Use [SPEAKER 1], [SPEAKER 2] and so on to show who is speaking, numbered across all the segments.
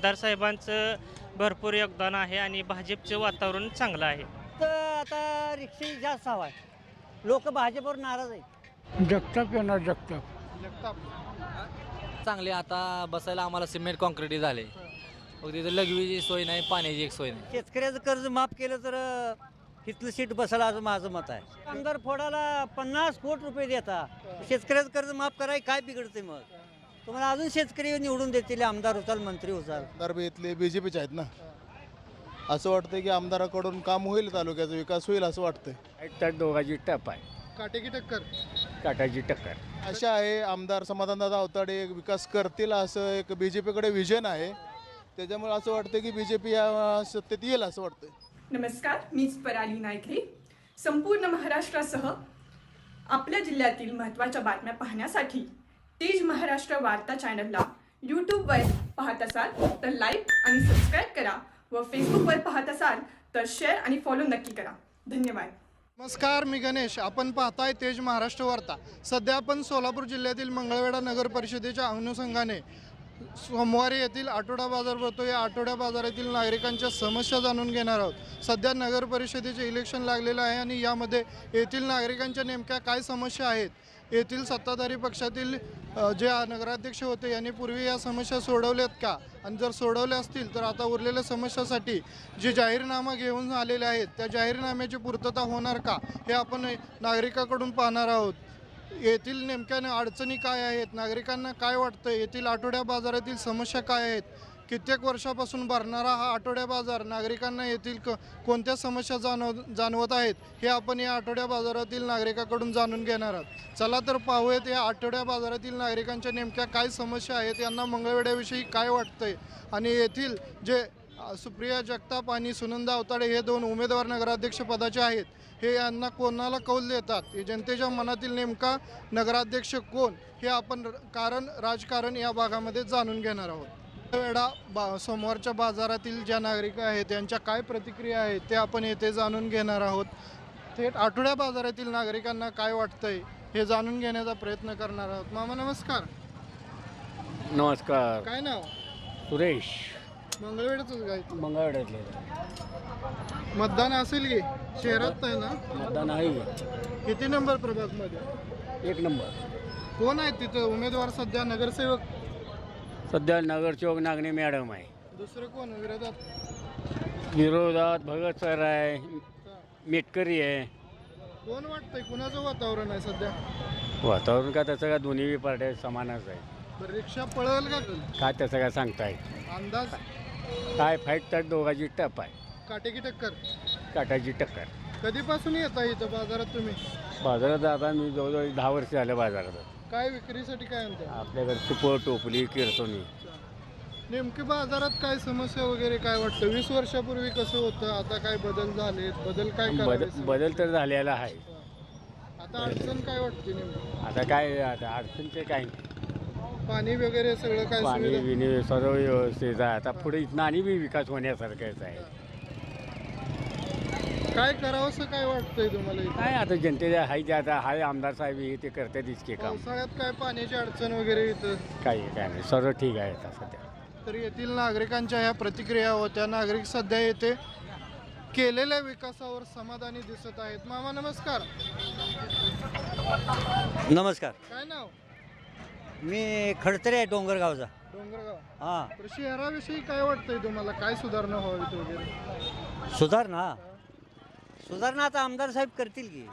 [SPEAKER 1] आमदार साहेबांचं भरपूर योगदान आहे आणि भाजपचं वातावरण चांगलं आहे.
[SPEAKER 2] तर आता रिक्षाही जास्त हवा आहे. लोक भाजपवर नाराज आहेत.
[SPEAKER 3] जगताप येणार जगताप.
[SPEAKER 4] चांगले आता बसायला आम्हाला सिमेंट कॉन्क्रीट झाले. मग तिथं लघवीची सोय नाही, पाण्याची एक सोय नाही.
[SPEAKER 2] शेतकऱ्याचं कर्ज माफ केलं तर इथलं सीट बसायला असं माझं मत आहे. आमदार फोडाला 50 कोटी रुपये देता, शेतकऱ्याचं कर्ज माफ कराय काय बिघडते मग? तुम्हाला अजून शेतकरी निवडून देतील, आमदार होचाल, मंत्री होचाल.
[SPEAKER 5] आमदार बी इथले बीजेपीचे आहेत ना. असं वाटतंय की आमदाराकडून काम होईल, तालुक्याचा विकास होईल असं वाटतंय.
[SPEAKER 3] त्या दोघांची टप आहे,
[SPEAKER 5] काटेकी टक्कर
[SPEAKER 3] काटाची टक्कर.
[SPEAKER 5] अशा आहे. आमदार समाधानदादा अवताडे विकास करतील असं एक बीजेपीकडे विजन आहे. त्याच्यामुळे असं वाटतं की बीजेपी या सत्तेत येईल असं वाटतंय.
[SPEAKER 6] नमस्कार, मीच पराली नायकरी. संपूर्ण महाराष्ट्रासह आपल्या जिल्ह्यातील महत्त्वाच्या बातम्या पाहण्यासाठी तेज महाराष्ट्र वार्ता चॅनलला यूट्यूबवर पाहत असाल तर लाईक आणि सबस्क्राईब करा व फेसबुकवर पाहत असाल तर शेअर आणि फॉलो नक्की करा. धन्यवाद.
[SPEAKER 5] नमस्कार, मी गणेश. आपण पाहताय तेज महाराष्ट्र वार्ता. सध्या आपण सोलापूर जिल्ह्यातील मंगळवेढा नगर परिषदेच्या अनुषंगाने सोमवारी येथील आठवडा बाजार भरतो. या आठवड्या बाजारातील नागरिकांच्या समस्या जाणून घेणार आहोत. सध्या नगर परिषदेचे इलेक्शन लागलेलं आहे आणि यामध्ये येथील नागरिकांच्या नेमक्या काय समस्या आहेत, येथील सत्ताधारी पक्षातील जे नगराध्यक्ष होते यांनी पूर्वी या समस्या सोडवल्यात का, आणि जर सोडवल्या असतील तर आता उरलेल्या समस्यासाठी जे जाहीरनामा घेऊन आलेले आहेत त्या जाहीरनाम्याची पूर्तता होणार का, हे आपण नागरिकाकडून पाहणार आहोत. येथील नेमक्या अडचणी काय आहेत, नागरिकांना काय वाटतं, येथील आठवड्या बाजारातील समस्या काय आहेत, कित्येक वर्षापासून भरणारा हा आठवड्या बाजार नागरिकांना येथील कोणत्या समस्या जाणवत आहेत, हे आपण या आठवड्या बाजारातील नागरिकाकडून जाणून घेणार आहोत. चला तर पाहूयात या आठवड्या बाजारातील नागरिकांच्या नेमक्या काय समस्या आहेत, यांना मंगळवेढ्याविषयी काय वाटतंय, आणि येथील जे सुप्रिया जगताप आणि सुनंदा अवताडे हे दोन उमेदवार नगराध्यक्ष पदाचे आहेत, हे यांना कोणाला कौल देतात, हे जनतेच्या मनातील नेमका नगराध्यक्ष कोण, हे आपण राजकारण या भागामध्ये जाणून घेणार आहोत. वेळा सोमवारच्या बाजारातील ज्या नागरिक आहेत त्यांच्या काय प्रतिक्रिया आहेत ते आपण येथे जाणून घेणार आहोत. थेट आठवड्या बाजारातील नागरिकांना काय वाटतंय हे जाणून घेण्याचा प्रयत्न करणार आहोत. मामा नमस्कार.
[SPEAKER 3] नमस्कार.
[SPEAKER 5] काय नाव?
[SPEAKER 3] सुरेश.
[SPEAKER 5] मंगळवेढ्याच काय?
[SPEAKER 3] मंगळवेढ्यातले.
[SPEAKER 5] मतदान असेल की शहरात नाही ना?
[SPEAKER 3] मतदान आहे.
[SPEAKER 5] किती नंबर प्रभागमध्ये?
[SPEAKER 3] 1 नंबर.
[SPEAKER 5] कोण आहेत तिथं उमेदवार सध्या? नगरसेवक
[SPEAKER 3] सध्या नगरसेवक नागणे मॅडम आहे.
[SPEAKER 5] दुसरं कोण विरोधात?
[SPEAKER 3] विरोधात भगत सर आहे, मेटकरी आहे.
[SPEAKER 5] कोण वाटतंय, कुणाचं वातावरण आहे सध्या?
[SPEAKER 3] वातावरण का तसं का दोन्ही पार्ट्या समानच आहे.
[SPEAKER 5] बरं, रिक्षा पळेल का?
[SPEAKER 3] काय तसं काय सांगताय?
[SPEAKER 5] अंदाज
[SPEAKER 3] काय फाईट तर दोघांची टप आहे,
[SPEAKER 5] काटेकी टक्कर.
[SPEAKER 3] काटाची टक्कर.
[SPEAKER 5] कधीपासून येता इथं बाजारात तुम्ही?
[SPEAKER 3] बाजारात आता मी जवळजवळ 10 वर्ष झालं बाजारात.
[SPEAKER 5] काय विक्रीसाठी काय आणता?
[SPEAKER 3] आपल्याकडे सुपर टोपली किरसोनी.
[SPEAKER 5] नेमकी बाजारात काय समस्या वगैरे काय वाटतं? 20 वर्षापूर्वी कसं होतं, आता काय बदल झाले? बदल काय करायचे?
[SPEAKER 3] बदल तर झालेला आहे.
[SPEAKER 5] आता अडचण काय वाटते नेमकी?
[SPEAKER 3] आता काय, आता अडचणचे काय,
[SPEAKER 5] पाणी वगैरे सगळं काय
[SPEAKER 3] पाणी
[SPEAKER 5] सुविधा?
[SPEAKER 3] बिणी सर्व व्यवस्थित आहे. आता पुढे इथं आणि बी विकास होण्यासारखाच आहे.
[SPEAKER 5] काय करावं असं काय वाटतंय तुम्हाला इथं?
[SPEAKER 3] काय आता जनतेच्या हाय जे आता हाय आमदार साहेब हे ते करतात इतके काम.
[SPEAKER 5] पावसाळ्यात काय पाण्याची अडचण वगैरे इथं?
[SPEAKER 3] काय नाही, सर्व ठीक आहे आता सध्या.
[SPEAKER 5] तर येथील नागरिकांच्या ह्या प्रतिक्रिया होत्या. नागरिक सध्या येथे केलेल्या विकासावर समाधानी दिसत आहेत. मामा नमस्कार.
[SPEAKER 2] नमस्कार.
[SPEAKER 5] काय नाव?
[SPEAKER 2] मी खडतरे आहे, डोंगरगावचा.
[SPEAKER 5] डोंगरगाव.
[SPEAKER 2] हां.
[SPEAKER 5] तर शहराविषयी काय वाटतंय तुम्हाला? काय सुधारणा व्हावीत वगैरे?
[SPEAKER 2] सुधारणा आता आमदार साहेब करतील की.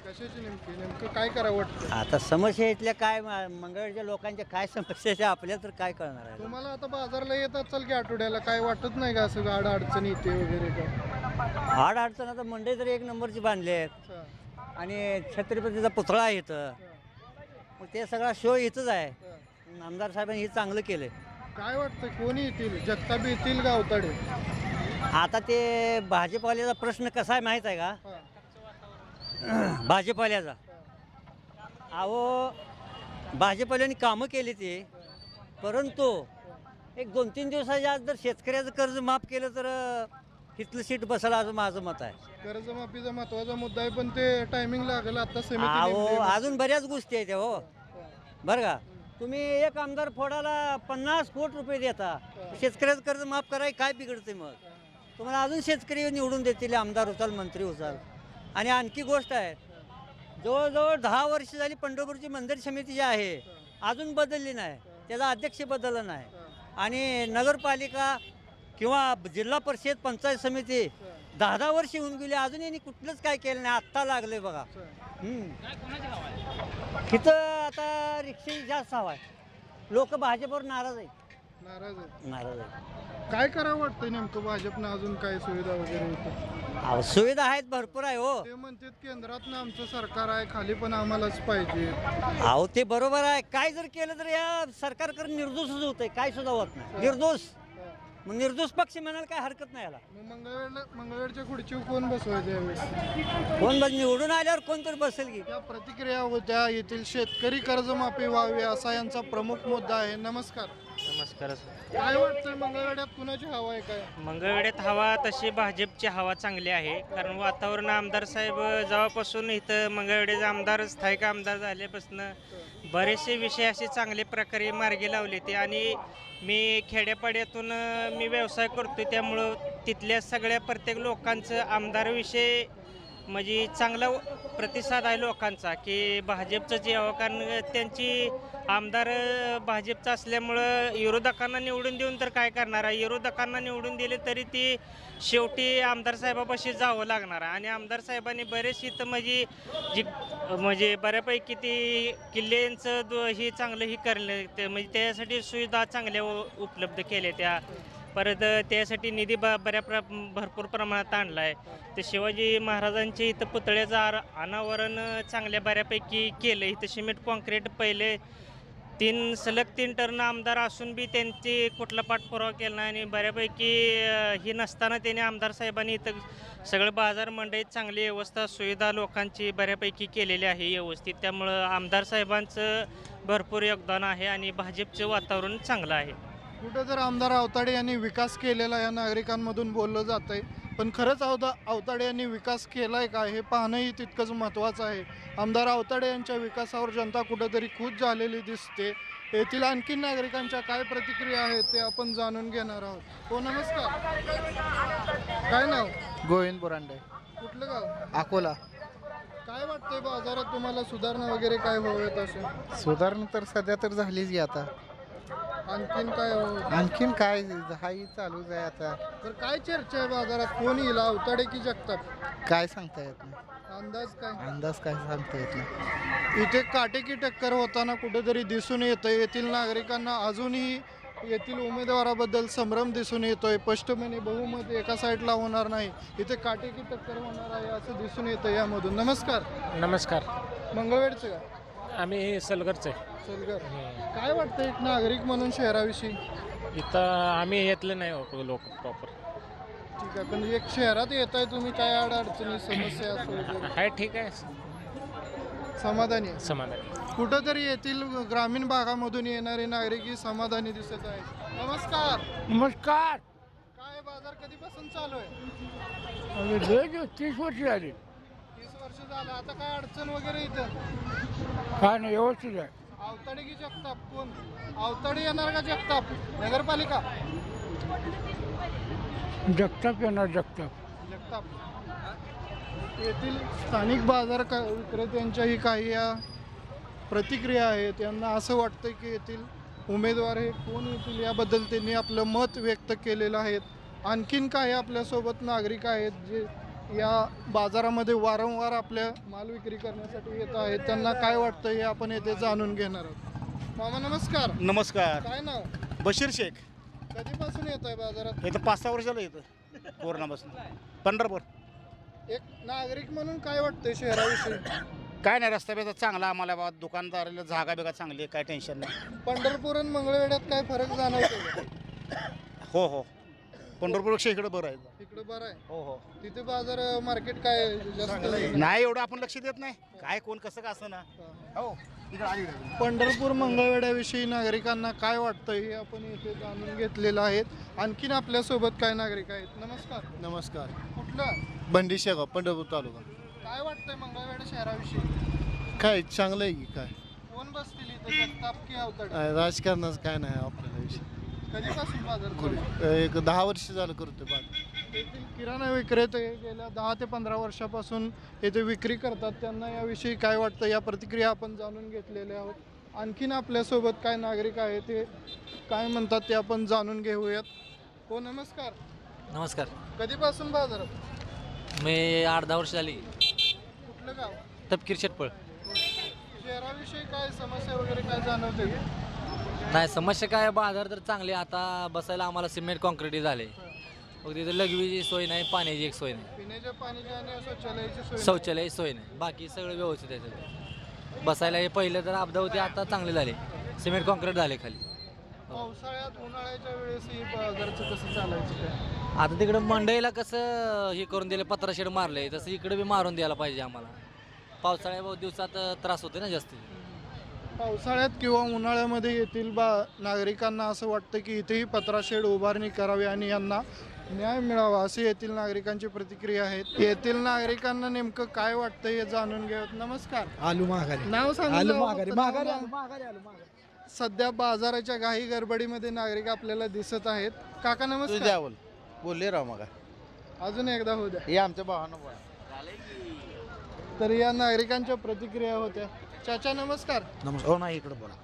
[SPEAKER 5] कशाची नेमकं काय करावं वाटतं?
[SPEAKER 2] आता समस्या इथल्या काय मंगळवेढच्या लोकांच्या काय समस्या आहे आपल्या तर काय करणार आहे.
[SPEAKER 5] तुम्हाला आता बाजारला येत असाल की आठवड्याला, काय वाटत नाही का असं गाड अडचणी येते वगैरे का?
[SPEAKER 2] आड अडचण आता मंडई तर 1 नंबरची बांधली आहेत,
[SPEAKER 5] अच्छा.
[SPEAKER 2] आणि छत्रपतीचा पुतळा आहे इथं. मग ते सगळा शो इथंच आहे. आमदार साहेबांनी हे चांगलं केलं.
[SPEAKER 5] काय वाटतं कोणी येतील? जगताप येतील का अवताडे?
[SPEAKER 2] आता ते भाजपवाल्याचा प्रश्न कसा आहे माहीत आहे का? भाजपवाल्याचा, अहो भाजपवाल्यांनी कामं केली ते, परंतु एक 2-3 दिवसाच्या आज जर शेतकऱ्याचं कर्ज माफ केलं तर इथलं सीट बसायला असं माझं मत आहे.
[SPEAKER 5] कर्जमाफीचा महत्वाचा मुद्दा आहे, पण ते टायमिंग लागेल आता
[SPEAKER 2] अहो
[SPEAKER 5] समिती.
[SPEAKER 2] अजून बऱ्याच गोष्टी आहेत हो, बरं का. तुम्ही एक आमदार फोडाला 50 कोटी रुपये देता, शेतकऱ्याचं कर्ज माफ कराय काय बिघडते मग? तुम्हाला अजून शेतकरी निवडून देतील, आमदार होताल, मंत्री होताल. आणि आणखी गोष्ट आहे, जवळजवळ 10 वर्ष झाली पंढरपूरची मंदिर समिती जी आहे अजून बदलली नाही, त्याचा अध्यक्ष बदलला नाही. आणि नगरपालिका किंवा जिल्हा परिषद पंचायत समिती 10 वर्ष होऊन गेली, अजून यांनी कुठलंच काय केलं नाही. आत्ता लागले बघा. इथं आता रिक्षाही जास्त हवा आहे, लोक भाजपवर नाराज आहेत. नाराज आहेत.
[SPEAKER 5] काय करावं वाटतंय नेमकं भाजपनं, अजून काय सुविधा वगैरे इथं?
[SPEAKER 2] अहो, सुविधा आहेत, भरपूर आहे हो.
[SPEAKER 5] ते म्हणतात केंद्रातनं आमचं सरकार आहे, खाली पण आम्हालाच पाहिजे.
[SPEAKER 2] अहो ते बरोबर आहे, काय जर केलं तर या सरकारकडे निर्दोषच होतंय, काय सुद्धा होत नाही. निर्दोष, मग निर्दोष पक्ष म्हणायला काय हरकत नाही याला.
[SPEAKER 5] मग मंगळवेढच्या खुर्चीवर कोण बसवायचं यावेळेस?
[SPEAKER 2] कोण निवडून आल्यावर कोणतरी बसेल की.
[SPEAKER 5] या प्रतिक्रिया होत्या. येथील शेतकरी कर्जमाफी व्हावी असा यांचा प्रमुख मुद्दा आहे. नमस्कार.
[SPEAKER 1] नमस्कार.
[SPEAKER 5] काय वाटतंय मंगळवेढ्यात कुणाची हवा आहे? काय
[SPEAKER 1] मंगळवेढ्यात हवा तशी भाजपची हवा चांगली आहे, कारण वातावरण आमदार साहेब जेव्हापासून इथं मंगळवेढ्याचे आमदार स्थायिक आमदार झाल्यापासून बरेचसे विषय असे चांगल्या प्रकारे मार्गी लावले ते. आणि मी खेड्यापाड्यातून मी व्यवसाय करतो, त्यामुळं तिथल्या सगळ्या प्रत्येक लोकांचं आमदाराविषयी म्हणजे चांगला प्रतिसाद आहे लोकांचा, की भाजपचं जे यावं, कारण त्यांची आमदार भाजपचं असल्यामुळं विरोधकांना निवडून देऊन तर काय करणार आहे. विरोधकांना निवडून दिले तरी ती शेवटी आमदार साहेबापाशी जावं लागणार आहे. आणि आमदार साहेबांनी बरेच इथं म्हणजे बऱ्यापैकी ती किल्ल्यांचं ही चांगलं ही करले ते, म्हणजे त्यासाठी सुविधा चांगल्या उपलब्ध केल्या त्या. परत त्यासाठी निधी भरपूर प्रमाणात आणला आहे. ते शिवाजी महाराजांचे इथं पुतळ्याचं अनावरण चांगल्या बऱ्यापैकी केलं. इथं सिमेंट कॉन्क्रीट पहिले 3 टर्न आमदार असून बी त्यांची कुठला पाठपुरावा केला नाही. आणि बऱ्यापैकी ही नसताना त्याने आमदार साहेबांनी इथं सगळं बाजार मंडईत चांगली व्यवस्था सुविधा लोकांची बऱ्यापैकी केलेली आहे व्यवस्थित. त्यामुळं आमदार साहेबांचं भरपूर योगदान आहे आणि भाजपचं वातावरण चांगलं आहे.
[SPEAKER 5] कुठं तर आमदार आवताडे यांनी विकास केलेला या नागरिकांमधून बोललं जात आहे, पण खरंच आवताडे यांनी विकास केला आहे का हे पाहणंही तितकंच महत्त्वाचं आहे. आमदार आवताडे यांच्या विकासावर जनता कुठंतरी खुश झालेली दिसते. येथील आणखी नागरिकांच्या काय प्रतिक्रिया आहेत ते आपण जाणून घेणार आहोत. हो नमस्कार. काय नाव?
[SPEAKER 7] गोविंद बोरांडे.
[SPEAKER 5] कुठलं गाव?
[SPEAKER 7] अकोला.
[SPEAKER 5] काय वाटतंय बाजारात तुम्हाला सुधारणा वगैरे काय हवेत असे?
[SPEAKER 7] सुधारणा तर सध्या तर झालीच की आता.
[SPEAKER 5] आणखीन काय
[SPEAKER 7] आणखीन काय हाही चालूच आहे आता.
[SPEAKER 5] तर काय चर्चा आहे बाजारात? कोण येईल, आवताडे की जगताप?
[SPEAKER 7] काय सांगता येत नाही.
[SPEAKER 5] अंदाज काय
[SPEAKER 7] सांगता येत नाही.
[SPEAKER 5] इथे काटेकी टक्कर होताना कुठेतरी दिसून येतं. येथील नागरिकांना अजूनही येथील उमेदवाराबद्दल संभ्रम दिसून येतोय. स्पष्टपणे बहुमत एका साईडला होणार नाही, इथे काटेकी टक्कर होणार आहे असं दिसून येतं यामधून. नमस्कार.
[SPEAKER 8] नमस्कार.
[SPEAKER 5] मंगळवेढचं का?
[SPEAKER 8] आम्ही सलगरचे.
[SPEAKER 5] सलगर. काय वाटतं एक नागरिक म्हणून शहराविषयी?
[SPEAKER 8] इथं आम्ही येतले नाही लोक प्रॉपर.
[SPEAKER 5] ठीक आहे, पण एक शहरात येत आहे तुम्ही, काय अडचणी समस्या
[SPEAKER 8] आहे ठीक आहे,
[SPEAKER 5] समाधानी आहे?
[SPEAKER 8] समाधानी.
[SPEAKER 5] कुठंतरी येथील ग्रामीण भागामधून येणारे नागरिक समाधानी दिसत आहे. नमस्कार.
[SPEAKER 3] नमस्कार.
[SPEAKER 5] काय बाजार कधीपासून चालू आहे?
[SPEAKER 3] 30 वर्ष झाली.
[SPEAKER 5] 30 वर्ष झालं. आता काय अडचण वगैरे इथं?
[SPEAKER 3] काय नाही, व्यवस्थित आहे.
[SPEAKER 5] आवताडे की जगताप? कोण आवताडे येणार का जगताप? नगरपालिका?
[SPEAKER 3] जगताप येणार. जगताप.
[SPEAKER 5] येथील स्थानिक बाजार विक्रेत्यांच्याही काही या प्रतिक्रिया आहेत. त्यांना असं वाटतं की येथील उमेदवार हे कोण येतील याबद्दल त्यांनी आपलं मत व्यक्त केलेलं आहे. आणखीन काही आपल्यासोबत नागरिक आहेत जे या बाजारामध्ये वारंवार आपल्या माल विक्री करण्यासाठी येत आहेत. त्यांना काय वाटतं हे आपण येथे जाणून घेणार आहोत. मामा नमस्कार.
[SPEAKER 9] नमस्कार.
[SPEAKER 5] काय नाव?
[SPEAKER 9] बशीर शेख.
[SPEAKER 5] कधीपासून येत आहे बाजारात?
[SPEAKER 9] इथं 5-6 वर्ष झालं येतं कोरोनापासून. पंढरपूर.
[SPEAKER 5] एक नागरिक म्हणून काय वाटतंय शहराविषयी?
[SPEAKER 9] काय नाही, रस्ता बिस्ता चांगला, आम्हाला बाबा दुकानदाराला जागा बिगा चांगली आहे, काय टेन्शन नाही.
[SPEAKER 5] पंढरपूर आणि मंगळवेढ्यात काय फरक जाणवतो?
[SPEAKER 9] हो पंढरपूरपेक्षा इकडं बरं आहे.
[SPEAKER 5] इकडे बरं आहे.
[SPEAKER 9] हो
[SPEAKER 5] तिथे बाजार मार्केट काय जास्त
[SPEAKER 9] नाही एवढं आपण लक्ष देत नाही, काय कोण कसं का असं ना. हो
[SPEAKER 5] पंढरपूर मंगळवेढ्याविषयी नागरिकांना काय वाटतं हे आपण इथे जाणून घेतलेलं आहे. आणखीन आपल्यासोबत काय नागरिक आहेत. नमस्कार.
[SPEAKER 10] नमस्कार.
[SPEAKER 5] कुठलं?
[SPEAKER 10] बंडी शेगाव, पंढरपूर तालुका.
[SPEAKER 5] काय वाटतंय मंगळवेढा शहराविषयी?
[SPEAKER 10] काय चांगलं आहे की काय?
[SPEAKER 5] कोण कोण बसतील इथे, जगताप की अवताडे?
[SPEAKER 7] राजकारणाचं काय नाही आपल्याला विषय.
[SPEAKER 5] कधीपासून बाजार चालू आहे?
[SPEAKER 7] एक 10 वर्ष झालं करतोय बाजार.
[SPEAKER 5] येथील किराणा विक्रेते गेल्या 10 ते 15 वर्षापासून येथे विक्री करतात. त्यांना याविषयी काय वाटतं या प्रतिक्रिया आपण जाणून घेतलेल्या आहोत. आणखीन आपल्यासोबत काय नागरिक आहेत ते काय म्हणतात ते आपण जाणून घेऊयात. हो नमस्कार.
[SPEAKER 4] नमस्कार.
[SPEAKER 5] कधीपासून बाजारात?
[SPEAKER 4] मी 8-10 वर्ष झाली.
[SPEAKER 5] कुठलं गाव?
[SPEAKER 4] तपकीर शेटपळ.
[SPEAKER 5] शहराविषयी काय समस्या वगैरे काय जाणवते?
[SPEAKER 4] नाही समस्या काय, बाजार तर चांगले. आता बसायला आम्हाला सिमेंट कॉन्क्रीट झाले. मग तिथं लघवीची सोय नाही, पाण्याची एक सोय नाही,
[SPEAKER 5] पिण्याच्या पाण्याची आणि शौचालयाची सोय नाही.
[SPEAKER 4] शौचालयाची सोय नाही, बाकी सगळं व्यवस्थित आहे सगळं. बसायला हे पहिलं तर अपदा होते, आता चांगले झाले, सिमेंट कॉन्क्रीट झाले खाली.
[SPEAKER 5] पावसाळ्यात उन्हाळ्याच्या वेळेस ही बाजारचं कसं चालायचं काय?
[SPEAKER 4] आता तिकडं मंडईला कसं हे करून दिलं, पत्रा शेड मारले, तसं इकडे बी मारून द्यायला पाहिजे आम्हाला. पावसाळ्या बहुत दिवसात त्रास होते ना जास्त.
[SPEAKER 5] पावसाळ्यात किंवा उन्हाळ्यामध्ये येथील नागरिकांना असं वाटतं की इथेही पत्राशेड उभारणी करावी आणि यांना न्याय मिळावा अशी येथील नागरिकांची प्रतिक्रिया आहे. येथील नागरिकांना नेमकं काय वाटतं हे जाणून घेऊयात. नमस्कार.
[SPEAKER 7] आलू महागारी.
[SPEAKER 5] नाव सांगा.
[SPEAKER 7] महागारी.
[SPEAKER 5] सध्या बाजाराच्या घाई गडबडीमध्ये नागरिक आपल्याला दिसत आहेत. काका नमस्कार.
[SPEAKER 9] बोलले राव मग
[SPEAKER 5] अजून एकदा होऊ द्या.
[SPEAKER 9] हे आमच्या भावानं बोला.
[SPEAKER 5] तर या नागरिकांच्या प्रतिक्रिया होत्या. चाचा नमस्कार.
[SPEAKER 9] नमस्कार. हो नाही इकडे बोला.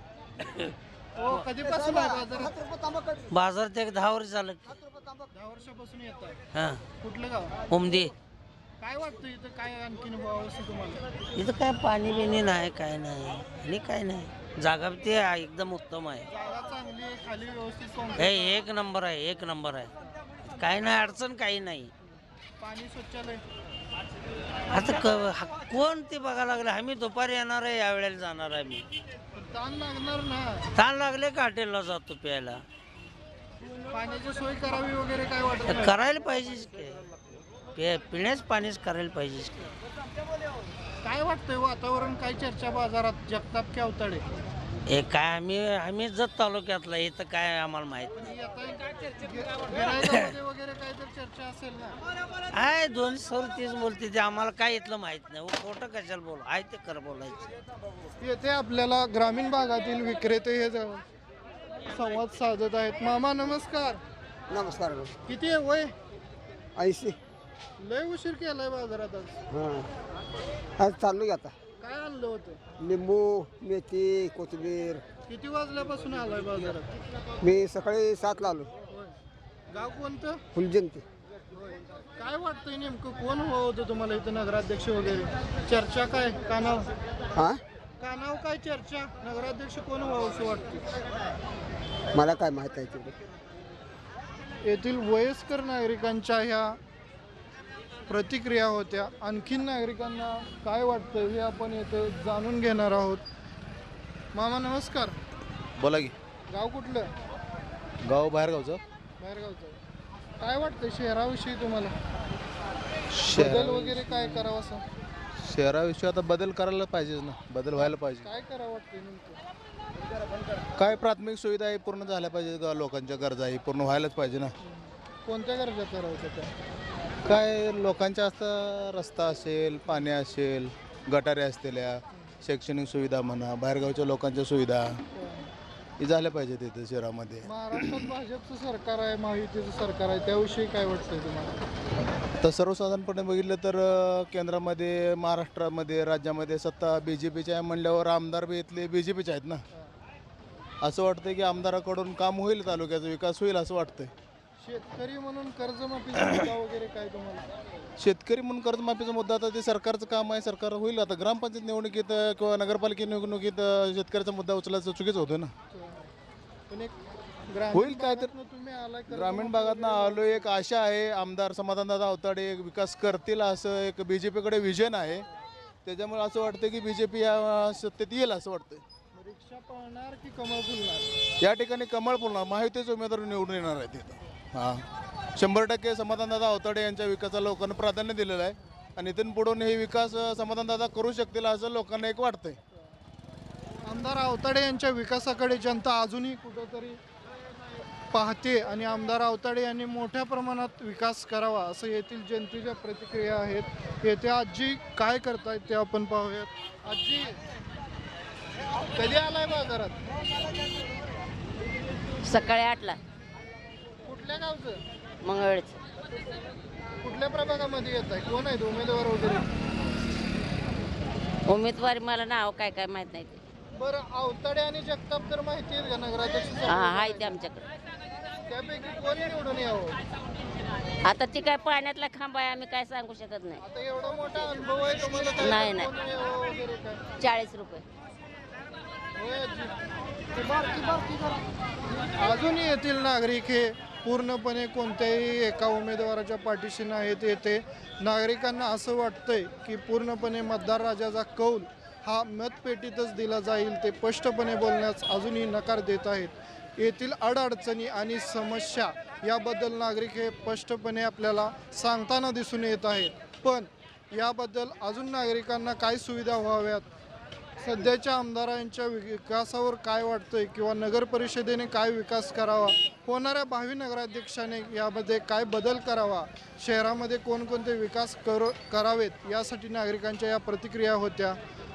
[SPEAKER 5] हो कधीपासून आहे बाजारात?
[SPEAKER 2] बाजार ते 10 वर्ष झालं.
[SPEAKER 5] 10 वर्षापासून येत आहे.
[SPEAKER 2] हां
[SPEAKER 5] कुठलं गाव?
[SPEAKER 2] उमदी.
[SPEAKER 5] काय वाटतं इथं काय आणखीन व्हावं असं तुम्हाला?
[SPEAKER 2] इथं काय पाणी बिणी नाही, काय नाही आणि काय नाही. जागा ते एकदम उत्तम आहे.
[SPEAKER 5] जागा चांगली आहे, खाली व्यवस्थित
[SPEAKER 2] हे
[SPEAKER 5] concrete,
[SPEAKER 2] एक नंबर आहे, एक नंबर आहे. काय नाही अडचण, काही नाही.
[SPEAKER 5] पाणी शौचालय.
[SPEAKER 2] आता कोण ते बघायला लागले. आम्ही दुपारी येणार आहे, यावेळेला जाणार आहे. मी
[SPEAKER 5] पण ताण लागणार ना.
[SPEAKER 2] ताण लागले का हॉटेलला जातो प्यायला.
[SPEAKER 5] पाण्याची सोय करावी वगैरे काय वाटत
[SPEAKER 2] तर
[SPEAKER 5] नाही?
[SPEAKER 2] करायला पाहिजेच की. पिण्याच पाणीच करायला पाहिजेच की.
[SPEAKER 5] काय वाटतंय वातावरण, काय चर्चा बाजारात? जगताप की अवताडे?
[SPEAKER 2] हे काय आम्ही जत तालुक्यातला, इथं काय आम्हाला माहित नाही.
[SPEAKER 5] गिऱ्हाईकामध्ये वगैरे काय तर चर्चा असेल ना?
[SPEAKER 2] आहे 230 बोलते ते, आम्हाला काय इथलं माहित नाही. खोटं कशाला बोल, आहे ते खरं बोलायचं.
[SPEAKER 5] येथे आपल्याला ग्रामीण भागातील विक्रेते हे संवाद साधत आहेत. मामा नमस्कार.
[SPEAKER 7] नमस्कार.
[SPEAKER 5] किती आहे वय?
[SPEAKER 7] 80.
[SPEAKER 5] लय उशीर केलाय बाजारात आज.
[SPEAKER 7] आज चालू आहे आता.
[SPEAKER 5] काय आणलं होतं?
[SPEAKER 7] लिंबू, मेथी, कोथिंबीर.
[SPEAKER 5] किती वाजल्यापासून आलाय बाजारात?
[SPEAKER 7] मी सकाळी 7ला आलो.
[SPEAKER 5] होय. गाव कोणतं?
[SPEAKER 7] फुलजयंती.
[SPEAKER 5] होय. काय वाटतंय नेमकं कोण हवं होतं तुम्हाला इथं नगराध्यक्ष वगैरे? चर्चा काय कानाव?
[SPEAKER 7] हां
[SPEAKER 5] कानाव काय चर्चा? नगराध्यक्ष कोण व्हावं असं वाटतं?
[SPEAKER 7] मला काय माहीत आहे तेवढं.
[SPEAKER 5] येथील वयस्कर नागरिकांच्या ह्या प्रतिक्रिया होत्या. आणखीन नागरिकांना काय वाटतं हे आपण येथे जाणून घेणार आहोत. मामा नमस्कार.
[SPEAKER 9] बोला की.
[SPEAKER 5] गाव कुठलं?
[SPEAKER 9] गाव बाहेरगावचं.
[SPEAKER 5] बाहेरगावचं. काय वाटतं शहराविषयी तुम्हाला? बदल वगैरे काय करावं असं?
[SPEAKER 9] शहराविषयी आता बदल करायला पाहिजे ना, बदल व्हायला पाहिजे.
[SPEAKER 5] काय करावं वाटतं नेमकं?
[SPEAKER 9] काय प्राथमिक सुविधा आहे पूर्ण झाल्या पाहिजे, लोकांच्या गरजा आहे पूर्ण व्हायलाच पाहिजे ना.
[SPEAKER 5] कोणत्या गरजा करायच्या त्या?
[SPEAKER 9] काय लोकांच्या असता रस्ता असेल, पाणी असेल, गटारे असलेल्या, शैक्षणिक सुविधा म्हणा, बाहेरगावच्या लोकांच्या सुविधा हे झाल्या पाहिजे तिथे शहरामध्ये.
[SPEAKER 5] महाराष्ट्रात भाजपचं सरकार आहे, महायुतीचं सरकार आहे, त्याविषयी काय वाटतंय तुम्हाला?
[SPEAKER 9] तर सर्वसाधारणपणे बघितलं तर केंद्रामध्ये, महाराष्ट्रामध्ये, राज्यामध्ये सत्ता BJPची आहे म्हणल्यावर आमदार बी इथले BJPचे आहेत ना. असं वाटतं की आमदाराकडून काम होईल, तालुक्याचा विकास होईल असं वाटतंय.
[SPEAKER 5] शेतकरी म्हणून कर्जमाफीचा मुद्दा वगैरे काय तुम्हाला?
[SPEAKER 9] शेतकरी म्हणून कर्जमाफीचा मुद्दा आता ते सरकारचं काम आहे, सरकार होईल. आता ग्रामपंचायत निवडणुकीत किंवा नगरपालिका निवडणुकीत शेतकऱ्याचा मुद्दा उचलायचं चुकीचं होतं ना.
[SPEAKER 5] पण एक
[SPEAKER 9] होईल काय तर.
[SPEAKER 5] तुम्ही आलाय
[SPEAKER 9] ग्रामीण भागातनं आलो, एक आशा आहे आमदार समाधानदादा अवताडे विकास करतील असं एक BJPकडे विजन आहे. त्याच्यामुळे असं वाटतं की BJP या सत्तेत येईल असं वाटतंय.
[SPEAKER 5] रिक्षा पळणार की कमळ फुलणार?
[SPEAKER 9] या ठिकाणी कमळ फुलणार, महायुतीचे उमेदवार निवडून येणार आहेत तिथं. हां 100% समाधानदादा अवताडे यांच्या विकासाला लोकांना प्राधान्य दिलेलं आहे आणि इथून पुढून हे विकास समाधानदादा करू शकतील असं लोकांना एक वाटतंय.
[SPEAKER 5] आमदार अवताडे यांच्या विकासाकडे जनता अजूनही कुठंतरी पाहते आणि आमदार अवताडे यांनी मोठ्या प्रमाणात विकास करावा असं येथील जनतेच्या प्रतिक्रिया आहेत. येथे आजी काय करतायत ते आपण पाहूयात. आजी कधी आलाय बाजारात?
[SPEAKER 10] सकाळी 8ला
[SPEAKER 5] कुठल्या गावचं?
[SPEAKER 10] मंगळवेळचं.
[SPEAKER 5] कुठल्या प्रभागामध्ये येत आहे? कोण आहेत उमेदवार वगैरे?
[SPEAKER 10] उमेदवारी मला नाव काय काय माहित नाही ते.
[SPEAKER 5] बरं, अवताडे आणि जगताप तर माहिती आहेत का नगराध्यक्ष?
[SPEAKER 10] आहे ते आमच्याकडे.
[SPEAKER 5] त्यापैकी कोण निवडून यावं?
[SPEAKER 10] आता ती काय पाण्यातला खांबा आहे, आम्ही काय सांगू शकत नाही.
[SPEAKER 5] आता एवढा मोठा अनुभव आहे तुम्हाला, काय
[SPEAKER 10] नाही,
[SPEAKER 5] कोण यावं वगैरे काय?
[SPEAKER 10] 40 रुपये.
[SPEAKER 5] होय आजी. ते बारकी जरा. अजूनही येथील नागरिक हे पूर्णपणे कोणत्याही एका उमेदवाराच्या पाठीशी नाहीत. येथे नागरिकांना असं वाटतंय की पूर्णपणे मतदार राजाचा कौल हा मतपेटीतच दिला जाईल. ते स्पष्टपणे बोलण्यास अजूनही नकार देत आहेत. येथील अडअडचणी आणि समस्या याबद्दल नागरिक हे स्पष्टपणे आपल्याला सांगताना दिसून येत आहेत. पण याबद्दल अजून नागरिकांना काय सुविधा व्हाव्यात, सध्याच्या आमदारांच्या विकासावर काय वाटतंय किंवा नगर परिषदेने काय विकास करावा, होणाऱ्या भावी नगराध्यक्षाने यामध्ये काय बदल करावा, शहरामध्ये कोणकोणते विकास करावेत, यासाठी नागरिकांच्या या प्रतिक्रिया होत्या.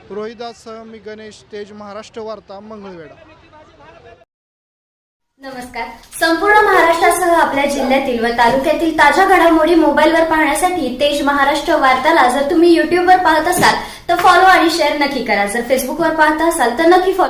[SPEAKER 5] रोहिदाससह मी गणेश, तेज महाराष्ट्र वार्ता, मंगळवेढा.
[SPEAKER 11] नमस्कार. संपूर्ण महाराष्ट्रासह आपल्या जिल्ह्यातील व तालुक्यातील ताज्या घडामोडी मोबाईलवर पाहण्यासाठी तेज महाराष्ट्र वार्ताला जर तुम्ही युट्यूबवर पाहत असाल तर फॉलो आणि शेअर नक्की करा. जर फेसबुकवर पाहत असाल तर नक्की फॉलो